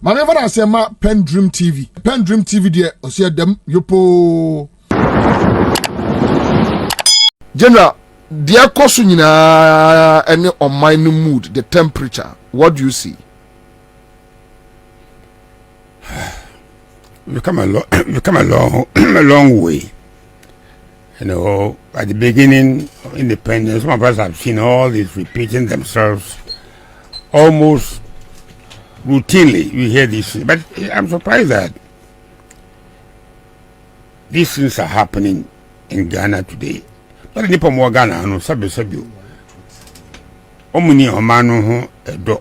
Manever I say ma PENDREAM TV. PENDREAM TV there, or see them yopo. General, dear Kosunina any on my mood, the temperature. What do you see? We've come a long way. You know, at the beginning of independence, some of us have seen all this repeating themselves almost routinely. We hear this, but I'm surprised that these things are happening in Ghana today. But the more Ghana, no sabi. Omuni omanu ho do.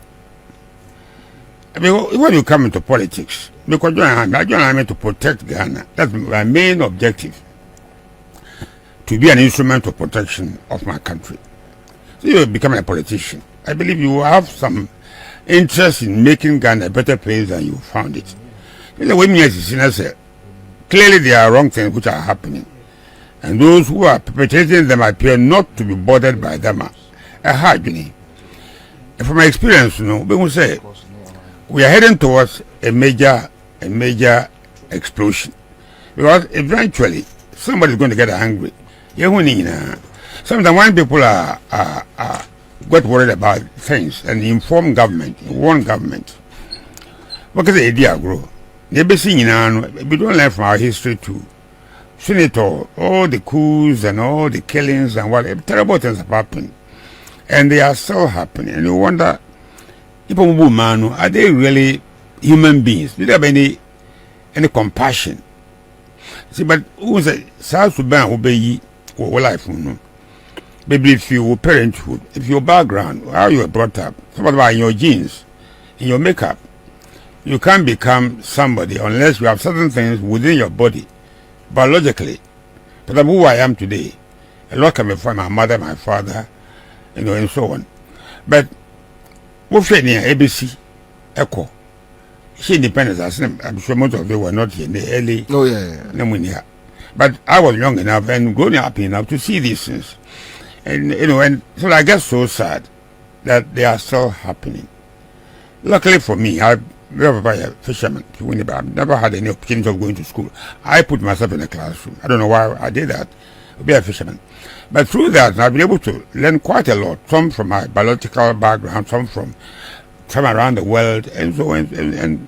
When you come into politics, because I join to protect Ghana. That's my main objective. To be an instrument of protection of my country. So you become a politician. I believe you have some interest in making Ghana a better place than you found it. The way clearly there are wrong things which are happening. And those who are perpetrating them appear not to be bothered by them. And from my experience, you know, we will say we are heading towards a major explosion. Because eventually somebody is going to get angry. Sometimes when people are get worried about things and inform government, warn government, what can the idea grow? We don't learn from our history too. Senator, all the coups and all the killings and what terrible things have happened. And they are still happening. And you wonder, are they really human beings? Do they have any compassion? See, but who say South Sudan obey life? Maybe if your parenthood, if your background, how you were brought up, something about in your genes, in your makeup, you can't become somebody unless you have certain things within your body, biologically. But I'm who I am today. A lot can be from my mother, my father, you know, and so on. But what near ABC Echo? She independence. I'm sure most of them were not here in the early. Oh yeah. But I was young enough and grown up enough to see these things, and you know, and so I get so sad that they are still happening. Luckily for me, I'm a fisherman. I've never had any opportunity of going to school. I put myself in a classroom. I don't know why I did that. Be a fisherman, but through that I've been able to learn quite a lot. Some from my biological background, some from around the world, and so on. And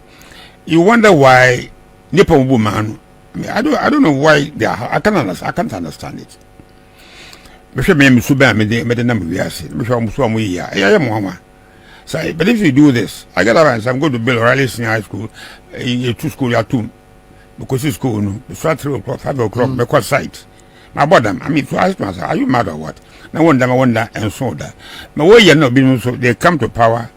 you wonder why Nippon woman. I don't know why they are. I can't understand it. But if you do this, I get around. I'm going to build O'Reilly Senior High School, two school at 2, because it's school. No, it's 3 o'clock, 5 o'clock, because site. My bottom. I mean, to ask myself, are you mad or what? I wonder, and so that. But where you're not being so, they come to power,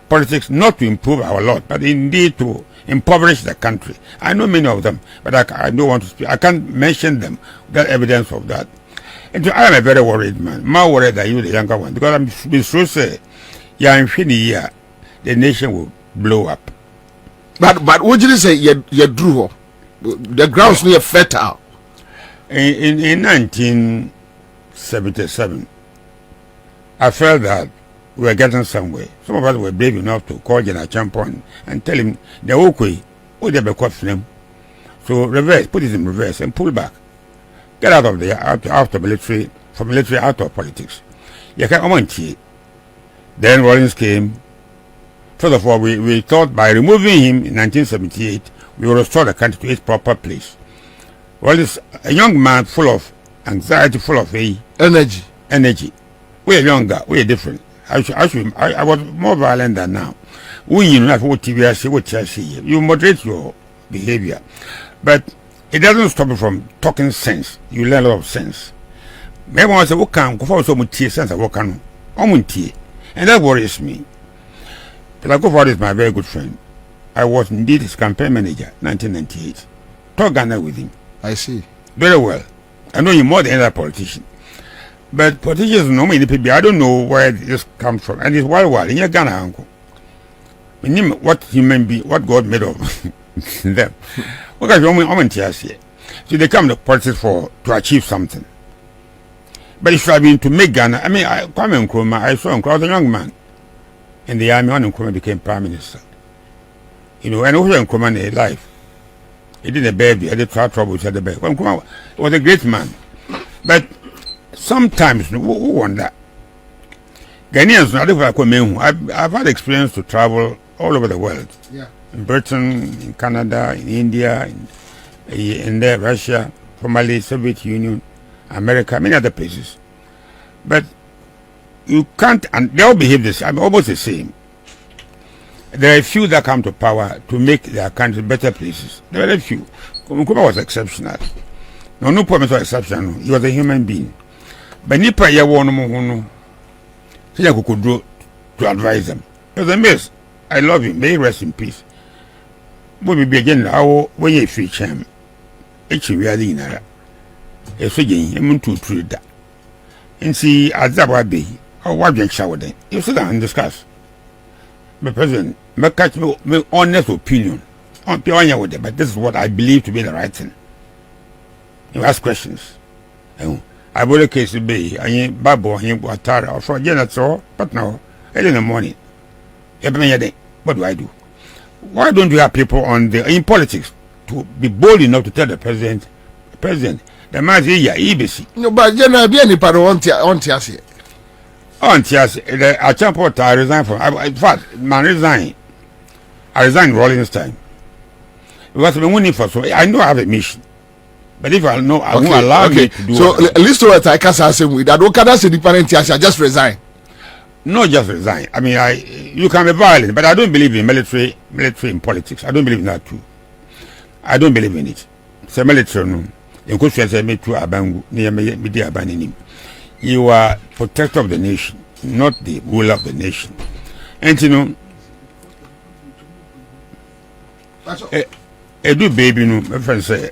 politics, not to improve our lot, but indeed to impoverish the country. I know many of them, but I don't want to speak. I can't mention them without evidence of that. And so I am a very worried man, more worried than you, the younger one, because I'm being so say, yeah, in 50 years, the nation will blow up. But what did you say? You drew the grounds near fertile. In 1977, I felt that we were getting somewhere. Some of us were brave enough to call Ďąᶇgè́r and tell him the okay, they be caught film. So reverse, put it in reverse and pull back. Get out of the out of military, from military out of politics. You can't. Then Rawlings came. First of all, we thought by removing him in 1978, we will restore the country to its proper place. Rawlings, a young man full of anxiety, full of energy. We are younger, we are different. I was more violent than now. You moderate your behavior, but it doesn't stop you from talking sense. You learn a lot of sense. Maybe I say, "What can go for so much sense? What can and that worries me." But I go for is my very good friend. I was indeed his campaign manager, 1998. Talk Ghana with him. I see very well. I know him more than any other politician. But politicians know many people. I don't know where this comes from. And it's wild. In your Ghana, uncle. What human being, what God made of them. What kind of woman here? So they come to politics to achieve something. But it should have been to make Ghana. I mean, I saw him, I was a young man in the army when Nkrumah became prime minister. You know, and also Nkrumah in life. He did a baby, he did trouble, he had the baby. Well, Nkrumah was a great man. But sometimes, who wonder? Ghanaians, I've had experience to travel all over the world. Yeah. In Britain, in Canada, in India, in Russia, formerly Soviet Union, America, many other places. But you can't, and they all behave this. I'm almost the same. There are a few that come to power to make their country better places. There are a few. Nkrumah was exceptional. No problem was exceptional. He was a human being. But Nipa ya won no could do to advise them. It was a mess. I love him. May he rest in peace. But we begin now when you feature him. It's really in a swing to treat that. And see, as that would be, or what you shower then. You sit down and discuss. But President, may catch me honest opinion. On Pioneer with them, but this is what I believe to be the right thing. You ask questions. I will case to be, I ain't Babu, I ain't Watara, or for Janet, but now, early in the morning. What do I do? Why don't you have people in politics to be bold enough to tell the president, the man is here, EBC? No, but General, be any part on Tiasi. On Tiasi, I can't put I resign from. In fact, man, resign. I resigned Rollins time. Because I've been winning for so I know I have a mission. But if I know, I won't allow me to do. So at least what I can't say with that. What can I say? The parent, I just resign. Not just resign. I mean, you can be violent, but I don't believe in military in politics. I don't believe in that too. I don't believe in it. It's a military no. In question, say me to abangu near me dear abanini. You are protector of the nation, not the ruler of the nation. And you know, a do baby no. My friend say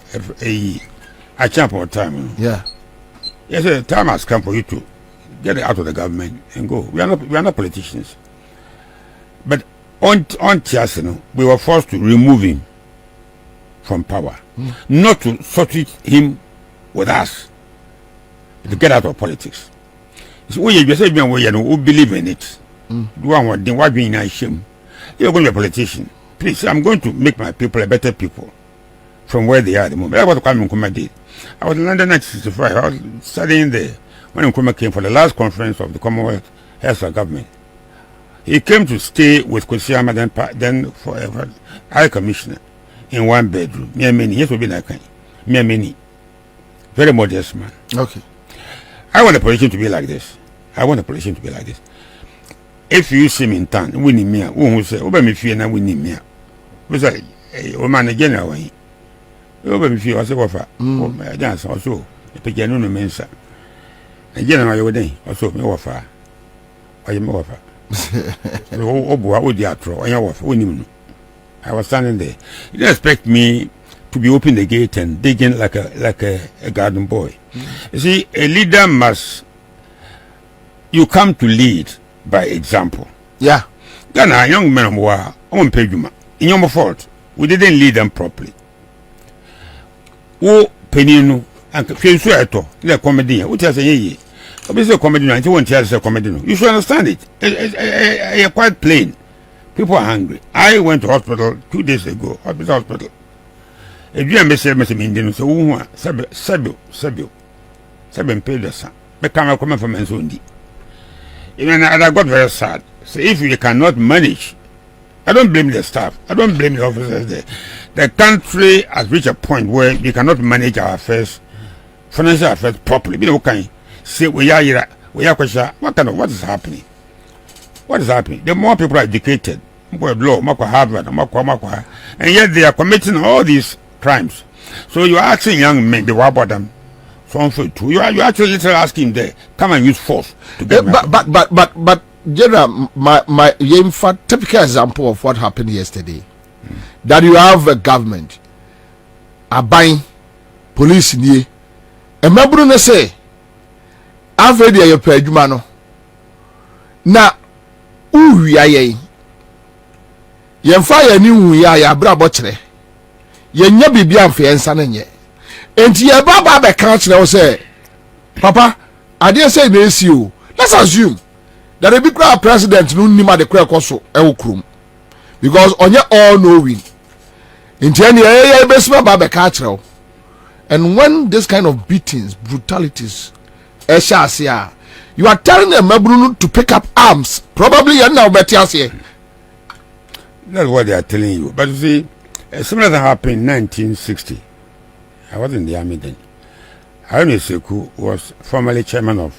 a champ of time. Yeah. Yes, the time has come for you to get out of the government and go. We are not politicians. But on Tiasino, we were forced to remove him from power. Not to substitute him with us. To get out of politics. So we just say we believe in it. You're going to be a politician. Please, I'm going to make my people a better people from where they are at the moment. That's what Nkrumah did. I was in London in 1965. I was studying there when Nkrumah came for the last conference of the Commonwealth Heads of Government. He came to stay with Kwesi, then forever High Commissioner in one bedroom. He would be like me. Very modest man. Okay. I want the politician to be like this. If you see me in town, winning me, who say, "Over me fear and winning me." We say, "Man, a general way." Over me fear, I say, "What? I dance also." The pigeon Nunu Mensah. A general your day, also me offer. Why you offer? Oh, boy, would you throw? I was standing there. You didn't expect me to be opening the gate and digging like a garden boy. You see, a leader must. You come to lead by example. Yeah. Ghana young men were on Pejuma. In your fault, we didn't lead them properly. Oh, Peninu and Fiusueto, the comedy. What I say, obviously, comedy, and you won't tell us a comedy. You should understand it. It's quite plain. People are hungry. I went to hospital 2 days ago. Hospital. If you are Mr. Indian, so Sabio, paid us. But come from Mensundi. Even I got very sad. So if you cannot manage, I don't blame the staff. I don't blame the officers there. The country has reached a point where we cannot manage our affairs, financial affairs properly. You know, can say what is happening? What is happening? The more people are educated, more law, more Harvard, and yet they are committing all these crimes. So you are asking young men, they were about them. You are actually literally asking them, come and use force to get but General, my typical example of what happened yesterday, that you have a government, a buying police near, a member say, I've read your pejumano. Now, who we are ye? Fire new ya brabotre. Ye nyabi bian fiansan ye. And ye baba be council say, Papa, I dare say this you. Let's assume that a big president no nima de kwa koso e okrum. because onye all knowing. In the and when this kind of beatings, brutalities, you are telling a Mabrunu to pick up arms. Probably you're now better. That's what they are telling you. But you see, similar thing happened in 1960. I was in the army then. Haruna Seku was formerly chairman of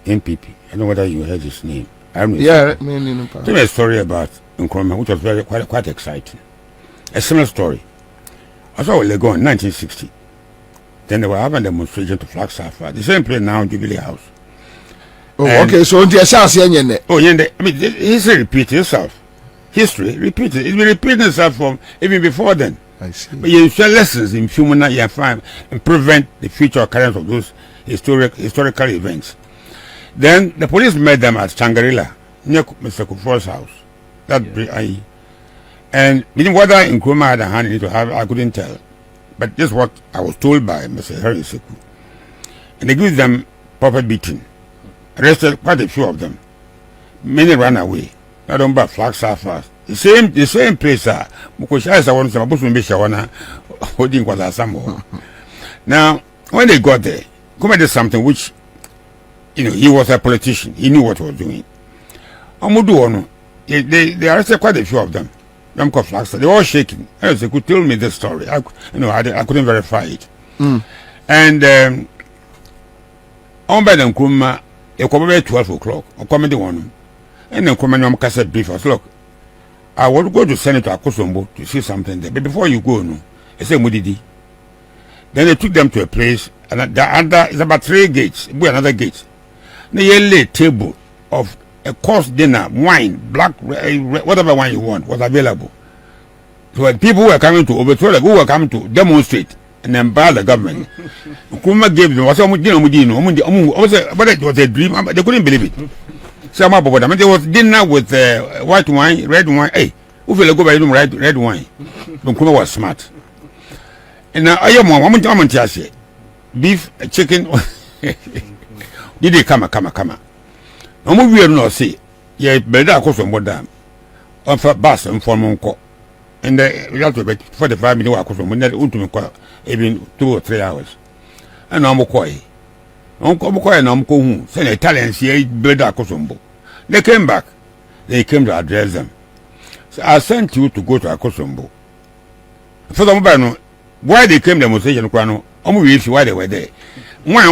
NPP. I don't know whether you heard his name. Tell me a story about Nkrumah, which was quite exciting. A similar story. I saw Lego in 1960. Then they were having a demonstration to flag Safa. The same place now, Jubilee House. Oh, and okay. So I mean, history repeats itself. History repeats it. It's been repeating itself from even before then. I see. But you share lessons in human and prevent the future occurrence of those historical events. Then the police met them at Shangri-La, near Mr. Kufuor's house. And whether Nkrumah had a hand in it or have, I couldn't tell. But this is what I was told by Mr. Harry Seku. And they give them proper beating. Arrested quite a few of them. Many ran away. I don't buy flag fast. The same place. Now, when they got there, Nkrumah did something which, he was a politician. He knew what he was doing. They arrested quite a few of them. They were all shaking. They could tell me this story. I couldn't verify it. And on by the Nkrumah, it come about 12 o'clock. I come the one, and then Nkrumah said brief us. Look, I want to go to Senator Akosombo to see something there. But before you go, I said Mudidi. Then they took them to a place, and it's about 3 gates. Another gate. They lay a table of a course dinner, wine, black, whatever wine you want was available. So people who were coming to overthrow, who were coming to demonstrate and embarrass the government. Nkrumah gave them, but it was a dream. They couldn't believe it. So there was dinner with white wine, red wine. Hey, who will go by red wine? Nkrumah was smart. And now I am beef, chicken. Did they come? I'm we no say, yeah, better Akosombo dam. On for bus and for Monco. And we have to wait 45 minutes Akosombo, not ultimate even 2 or 3 hours. And I'm McCoy. Uncle McCoy and Uncle Who sent Italians here, better Akosombo. They came back. They came to address them. So I sent you to go to Akosombo. For the mobile, why they came demonstration, Crano, why they were there. Why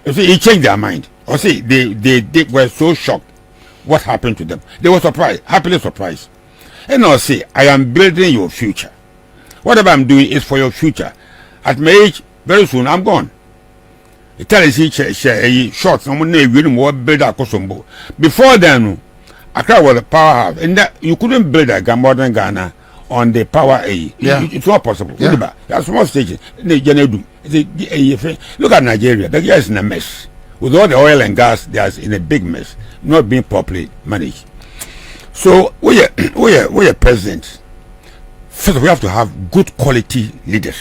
you see, he changed their mind. Or see, they were so shocked what happened to them. They were surprised, happily surprised. And I'll say, I am building your future. Whatever I'm doing is for your future. At my age, very soon, I'm gone. It tells you, short, someone will more build a Kosombo. Before then, Accra was a powerhouse. And that you couldn't build a modern Ghana on the power A. Yeah. It's not possible. Yeah. There are small stages. Look at Nigeria. The guy is in a mess. With all the oil and gas, they are in a big mess, not being properly managed. So we are president. First, we have to have good quality leaders.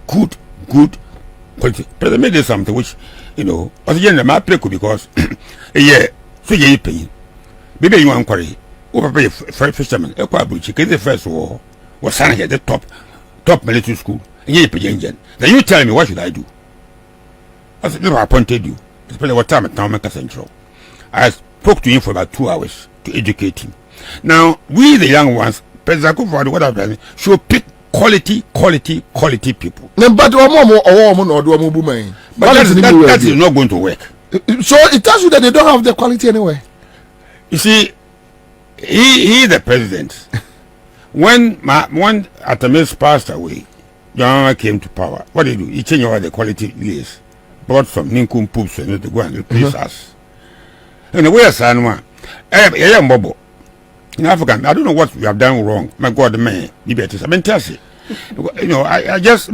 Good quality. President made something which, as a general, my play because so you pay. Maybe you want inquiry. Who pay fisherman? The first war was signed at the top military school. And you pay engine. Then you tell me what should I do? I said, I appointed you. Especially what time at Ďąᶇgè́r Central. I spoke to him for about 2 hours to educate him. Now, we the young ones, President Kufuor, what I've done, should pick quality people. But that is not going to work. So it tells you that they don't have the quality anyway. You see, he the president. when Atamis passed away, Ďąᶇgè́r came to power. What did he do? He changed all the quality list. Brought some Ninkum poops to go and replace us. And the way I said, Bobo. In African, I don't know what we have done wrong. My God, man, I mean, tell you. I just.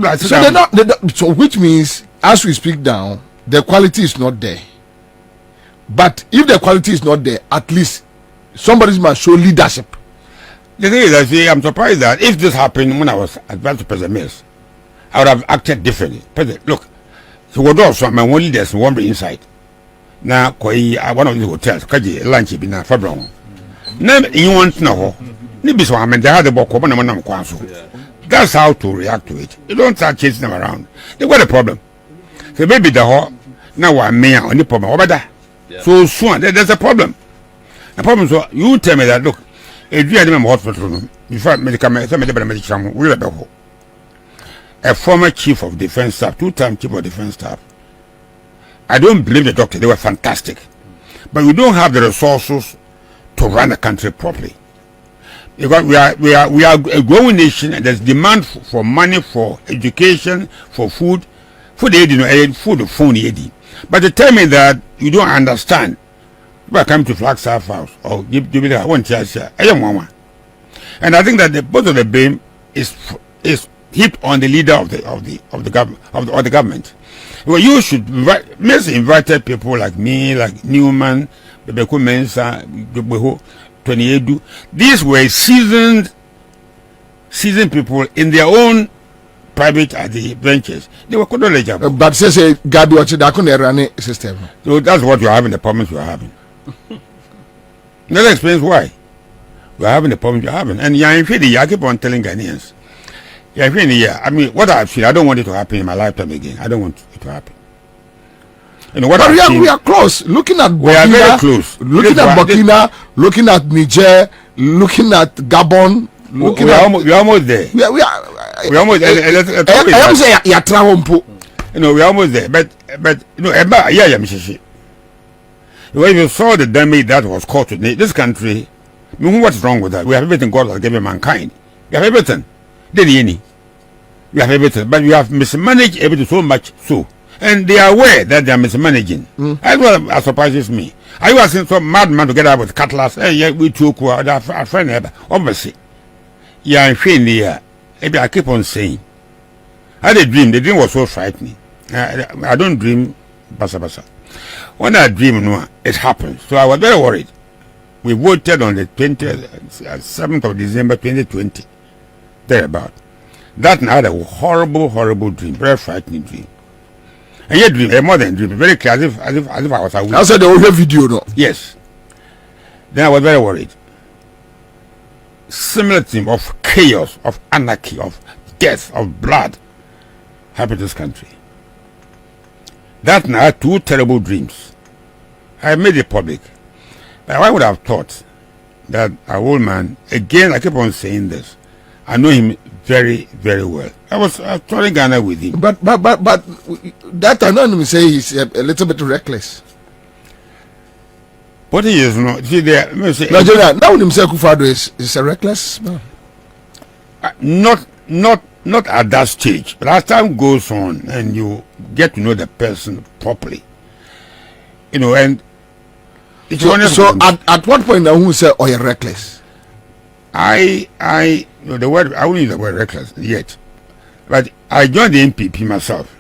So which means, as we speak now, the quality is not there. But if the quality is not there, at least somebody must show leadership. The thing is, I'm surprised that if this happened when I was advised to President Mills, I would have acted differently. President, look. So what does my one leaders one be inside? Now, one of the hotels, Kaji lunch been a Fabron. Name you want to know. Maybe so I mean they had the book open and that's how to react to it. You don't start chasing them around. They got a problem. So maybe the whole now I'm me on the problem over there. So soon there's a problem. The problem is you tell me that look, if you had them in hospital room, before medical we a former chief of defense staff, 2-time chief of defense staff. I don't believe the doctor, they were fantastic. But we don't have the resources to run the country properly. Because we are a growing nation and there's demand for money, for education, for food. Food aid, food phone aid. But they tell me that you don't understand. If I come to Flagstaff House or give me one chance, I am one. And I think that both of the blame is heaped on the leader of the government. Well, you should invite people like me, like Newman, Mensah, Ďąᶇgè́r. These were seasoned people in their own private ventures. They were knowledgeable. But say God watch that couldn't run a system. So that's what you are having, the problems you are having. That explains why we are having the problems you are having. And I keep on telling Ghanaians. I mean, what I've seen, I don't want it to happen in my lifetime again. I don't want it to happen. You know what? But we are close. Looking at Burkina, we are very close. Looking at Burkina, looking at Niger, looking at Gabon. We are almost there. We are almost there. You know, we are almost there. But you know, when you saw the damage that was caused to this country, I mean, what's wrong with that? We have everything God has given mankind. We have everything. We have everything, but we have mismanaged everything so much so. And they are aware that they are mismanaging. That's what surprises me. Are you asking some madman to get out with cutlass? Hey, yeah, we took our friend, obviously. Yeah, I'm feeling here. I keep on saying. I had a dream. The dream was so frightening. I don't dream basa. When I dream, it happens. So I was very worried. We voted on the 7th of December 2020. Thereabout. That night I had a horrible dream, very frightening dream. And yet dream, more than dream, very clear, as if I was awake. I said the whole video, no? Yes. Then I was very worried. Similar theme of chaos, of anarchy, of death, of blood happened to this country. That night I had 2 terrible dreams. I made it public. But I would have thought that a old man, again I keep on saying this, I know him very, very well. I was touring Ghana with him. But that anonymous say he's a little bit reckless. What he is not. See there. Nigeria now himself Kufado is a reckless man. Not at that stage, but as time goes on and you get to know the person properly, you know, and so at what point who say oh you're reckless? The word I wouldn't use the word reckless yet, but I joined the NPP myself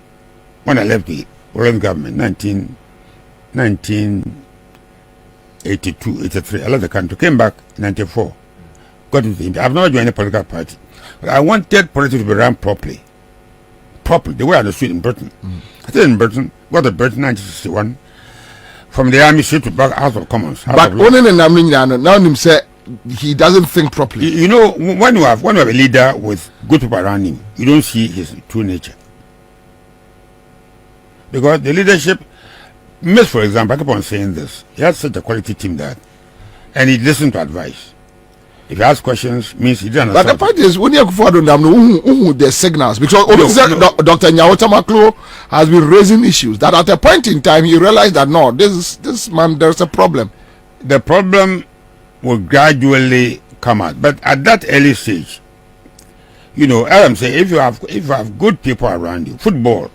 when I left the Royal government 1982, 83. I left the country, came back 94, got into the I've never joined a political party, but I wanted politics to be run properly, the way I understood in Britain. I stayed in Britain, got to Britain 1961, from the army straight to back House of Commons. But only now him say he doesn't think properly. You know, when you have a leader with good people around him, you don't see his true nature. Because the leadership, Miss, for example, I keep on saying this. He has such a quality team that, and he listens to advice. If he asks questions, means he doesn't understand. But the point is, when you go forward, there's signals because Dr. Ďąᶇgè́r has been raising issues that at a point in time he realized that no, this man, there's a problem. The problem will gradually come out, but at that early stage, you know, as I'm saying, if you have good people around you, football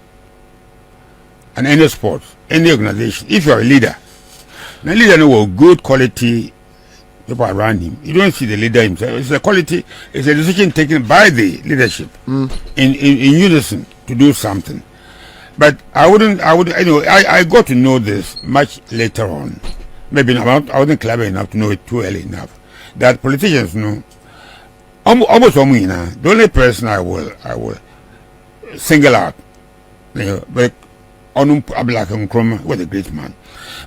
and any sport, any organization, if you're a leader, the leader with good quality people around him, you don't see the leader himself. It's a quality, it's a decision taken by the leadership in unison to do something. But I got to know this much later on. Maybe not, I wasn't clever enough to know it too early enough. That politicians know almost the only person I will single out, you know, but Abdullah Nkrumah was a great man.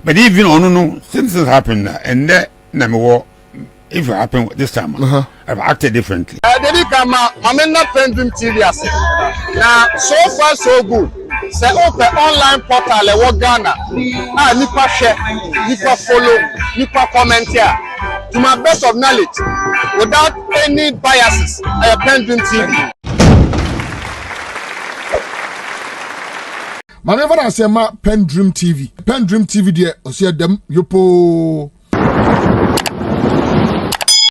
But even since this happened, and then if it happened this time, I've acted differently. Dedi kama mamena PENDREAM TV ase. Now so far so good. Say open online portal e wo Ghana. Nipa share, nipa follow, nipa comment here. To my best of knowledge, without any biases, PENDREAM TV. My never say ma PENDREAM TV. PENDREAM TV there, o see them yopo.